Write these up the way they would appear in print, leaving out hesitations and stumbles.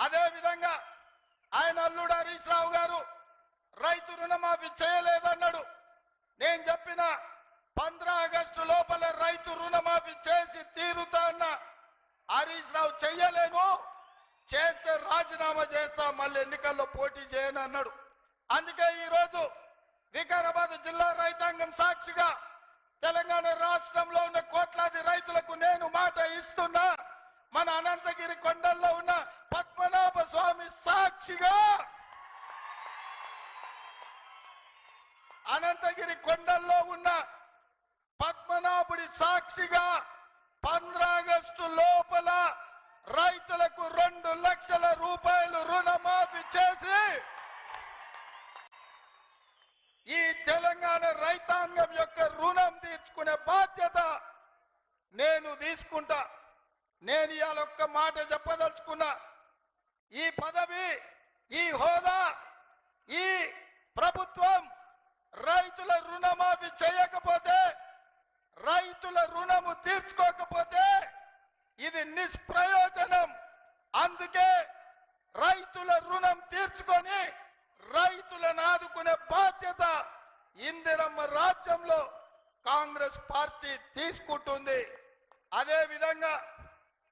అదే విధంగా ఆయన అల్లుడు హరీష్ రావు గారు రైతు రుణమాఫీ చేయలేదన్నాడు. నేను చెప్పిన 15 ఆగస్టు లోపల రైతు రుణమాఫీ చేసి తీరుతా అన్న హరీష్ రావు చెయ్యలేను, చేస్తే రాజీనామా చేస్తా, మళ్ళీ ఎన్నికల్లో పోటీ చేయను అన్నాడు. అందుకే ఈరోజు వికారాబాద్ జిల్లా రైతాంగం సాక్షిగా తెలంగాణ రాష్ట్రంలో ఉన్న కోట్లాది రైతులకు నేను మాట ఇస్తున్నా. మన అనంతగిరి కొండల్లో ఉన్న పద్మనాభ స్వామి సాక్షిగా, అనంతగిరి కొండల్లో ఉన్న పద్మనాభుడి సాక్షిగా 15 ఆగస్టు లోపల రైతులకు 2 లక్షల రూపాయలు రుణమాఫీ చేసి ఈ తెలంగాణ రైతాంగం యొక్క రుణం తీర్చుకునే బాధ్యత నేను తీసుకుంటా. నేను ఇవాళ ఒక్క మాట చెప్పదలుచుకున్నా. ఈ పదవి, ఈ హోదా, ఈ ప్రభుత్వం రైతుల రుణమాఫీ చేయకపోతే, రైతుల రుణము తీర్చుకోకపోతే ఇది నిష్ప్రయోజనం. అందుకే రైతుల రుణం తీర్చుకొని రైతులను ఆదుకునే బాధ్యత ఇందిరమ్మ రాజ్యంలో కాంగ్రెస్ పార్టీ తీసుకుంటుంది. అదే విధంగా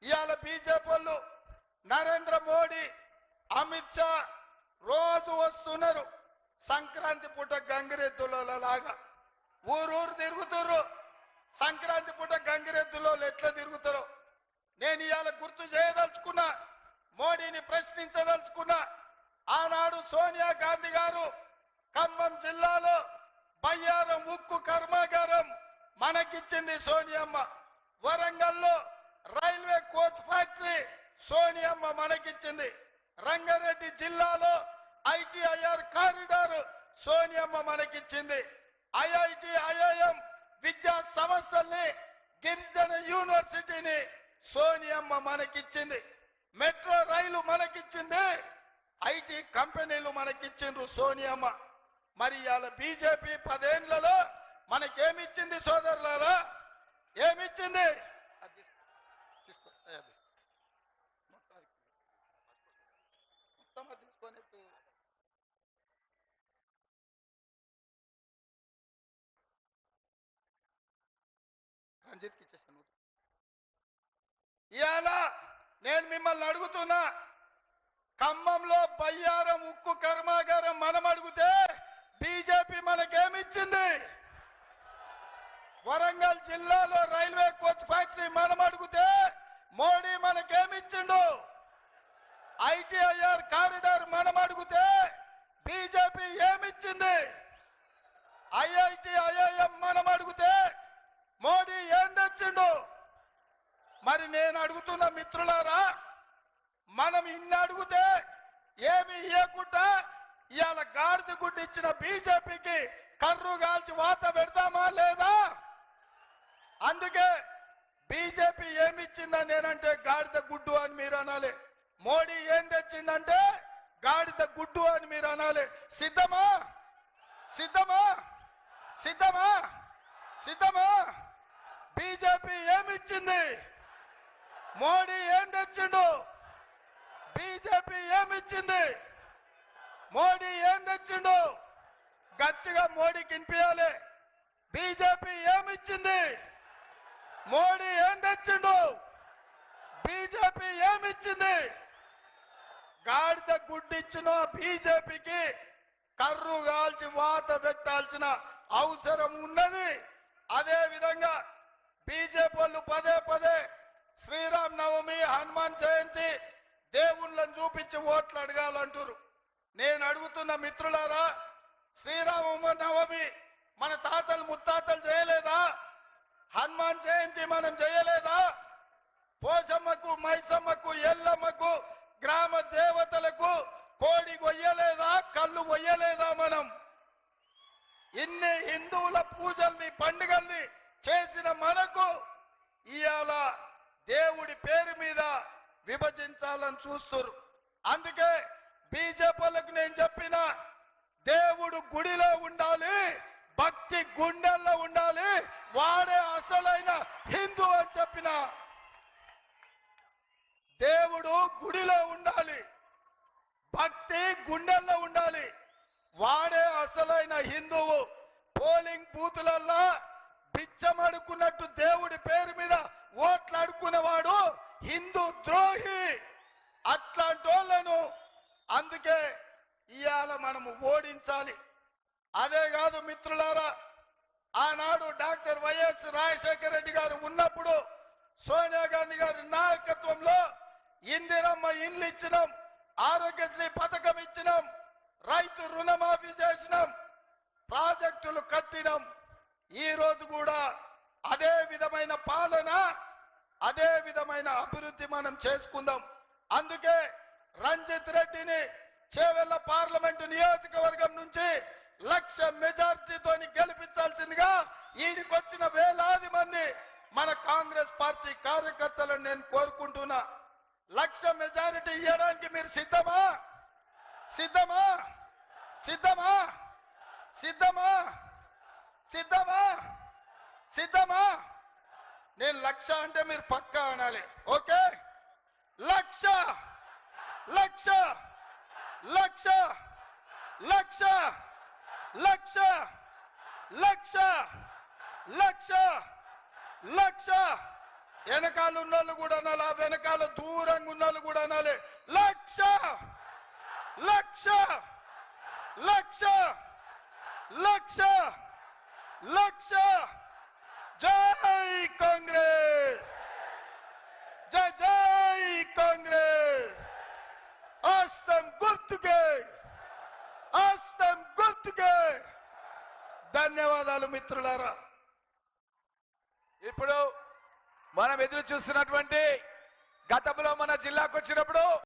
ఇవాళ బీజేపీ వాళ్ళు నరేంద్ర మోడీ, అమిత్ షా రోజు వస్తున్నారు. సంక్రాంతి పూట గంగిరెద్దులాగా ఊరూరు తిరుగుతున్నారు. సంక్రాంతి పూట గంగిరెద్దులో ఎట్లా తిరుగుతారో నేను ఇవాళ గుర్తు చేయదలుచుకున్నా, మోడీని ప్రశ్నించదలుచుకున్నా. ఆనాడు సోనియా గాంధీ గారు ఖమ్మం జిల్లాలో బయ్యారం ఉక్కు కర్మాగారం మనకిచ్చింది సోనియమ్మ. వరంగల్లో రైల్వే కోచ్ ఫ్యాక్టరీ సోనియమ్మ మనకిచ్చింది. రంగారెడ్డి జిల్లాలో ఐటీఐఆర్ కారిడార్ సోనియమ్మ మనకిచ్చింది. ఐఐటి, ఐఐఎం విద్యా సంస్థల్ని, గిరిజన యూనివర్సిటీని సోనియమ్మ మనకిచ్చింది. Metro rail మనకిచ్చింది. ఐటీ కంపెనీలు మనకిచ్చిండ్రు సోనియమ్మ. మరి ఇవాళ బీజేపీ 10 ఏళ్లలో మనకేమిచ్చింది సోదరులారా? ఏమిచ్చింది? తీసుకొని రంజిత్కి ఇచ్చేసాను. ఇవాళ నేను మిమ్మల్ని అడుగుతున్నా, ఖమ్మంలో బయ్యారం ఉక్కు కర్మాగారం మనం అడిగితే బీజేపీ మనకేమిచ్చింది? వరంగల్ జిల్లాలో రైల్వే కోచ్ ఫ్యాక్టరీ మనం అడిగితే మోడీ మనకేమిచ్చిండు? ఐటీఐఆర్ కారిడార్ మనం అడిగితే బీజేపీ ఏమిచ్చింది? ఐఐటి, ఐఐఎం మనం అడిగితే మోడీ ఏం తెచ్చిండు? మరి నేను అడుగుతున్న మిత్రులారా, మనం ఇన్ని అడిగితే ఏమి ఇవ్వకుండా ఇవాళ గాడిద గుడ్డు ఇచ్చిన బీజేపీకి కర్రు కాల్చి వాత పెడతామా లేదా? అందుకే బీజేపీ ఏమిచ్చిందని నేనంటే గాడిద గుడ్డు అని మీరు అనాలి. మోడీ ఏం తెచ్చిందంటే గాడిద గుడ్డు అని మీరు అనాలి. సిద్ధమా? సిద్ధమా? సిద్ధమా? సిద్ధమా? బీజేపీ ఏమిచ్చింది? మోడీ ఏం తెచ్చిండు? బీజేపీ ఏమిచ్చింది? మోడీ ఏం తెచ్చిండు? గట్టిగా మోడీకి వినిపించాలి. బీజేపీ ఏమిచ్చింది? మోడీ ఏం తెచ్చిండు? బీజేపీ ఏమిచ్చింది? గాడిద గుడ్డిచ్చిన బీజేపీకి కర్రు కాల్చి వాత పెట్టాల్సిన అవసరం ఉన్నది. అదే విధంగా బీజేపీ వాళ్ళు పదే పదే శ్రీరామ్ నవమి, హనుమాన్ జయంతి దేవుళ్ళని చూపించి ఓట్లు అడగాలంటారు. నేను అడుగుతున్న మిత్రులారా, శ్రీరామ నవమి మన తాతలు ముత్తాతలు చేయలేదా? హనుమాన్ జయంతి మనం చేయలేదా? పోసమ్మకు, మైసమ్మకు, ఎల్లమ్మకు, గ్రామ దేవతలకు కోడి కొయ్యలేదా? కళ్ళు కొయ్యలేదా? మనం ఇన్ని హిందువుల పూజల్ని, పండుగల్ని చేసిన మనకు ఇవాళ దేవుడి పేరు మీద విభజించాలని చూస్తారు. అందుకే బీజేపీలకు నేను చెప్పిన, దేవుడు గుడిలో ఉండాలి, భక్తి గుండెల్లో ఉండాలి, వాడే అసలైన హిందూ అని చెప్పిన. దేవుడు గుడిలో ఉండాలి, గుండెల్లో ఉండాలి. వాడే అసలైన హిందువు. పోలింగ్ బూతులల్లా బిచ్చమడుకున్నట్టు దేవుడి పేరు మీద ఓట్లు అడుక్కునేవాడు హిందూ ద్రోహి. అట్లాంటి వాళ్ళను అందుకే ఇవాళ మనము ఓడించాలి. అదే కాదు మిత్రులారా, ఆనాడు డాక్టర్ వైఎస్ రాజశేఖర రెడ్డి గారు ఉన్నప్పుడు సోనియా గాంధీ గారి నాయకత్వంలో ఇందిరమ్మ ఇండ్లు ఇచ్చినాం, ఆరోగ్యశ్రీ పథకం ఇచ్చినాం, రైతు రుణమాఫీ చేసినాం, ప్రాజెక్టులు కట్టినాం. ఈ రోజు కూడా అదే విధమైన పాలన, అదే విధమైన అభివృద్ధి మనం చేసుకుందాం. అందుకే రంజిత్ రెడ్డిని చేవెళ్ల పార్లమెంటు నియోజకవర్గం నుంచి 1,00,000 మెజార్టీతో గెలిపించాల్సిందిగా ఈడికొచ్చిన వేలాది మంది మన కాంగ్రెస్ పార్టీ కార్యకర్తలను నేను కోరుకుంటున్నా. 1,00,000 మెజారిటీ ఇవ్వడానికి మీరు సిద్ధమా? సిద్ధమా? సిద్ధమా? సిద్ధమా? సిద్ధమా? సిద్ధమా? నేను 1,00,000 అంటే మీరు పక్కా అనాలి. ఓకే, 1,00,000 1,00,000 1,00,000 1,00,000 1,00,000 1,00,000 1,00,000 వెనకాల ఉన్నోళ్ళు కూడా అనాలి, వెనకాల దూరంగా ఉన్నోళ్ళు కూడా అనాలి. 1,00,000 1,00,000 1,00,000 1,00,000 1,00,000. జై కాంగ్రెస్, జై జై కాంగ్రెస్. హస్తం గుర్తుకే, హస్తం గుర్తుకే. ధన్యవాదాలు మిత్రులారా. ఇప్పుడు మనం ఎదురు చూస్తున్నటువంటి గతంలో మన జిల్లాకు వచ్చినప్పుడు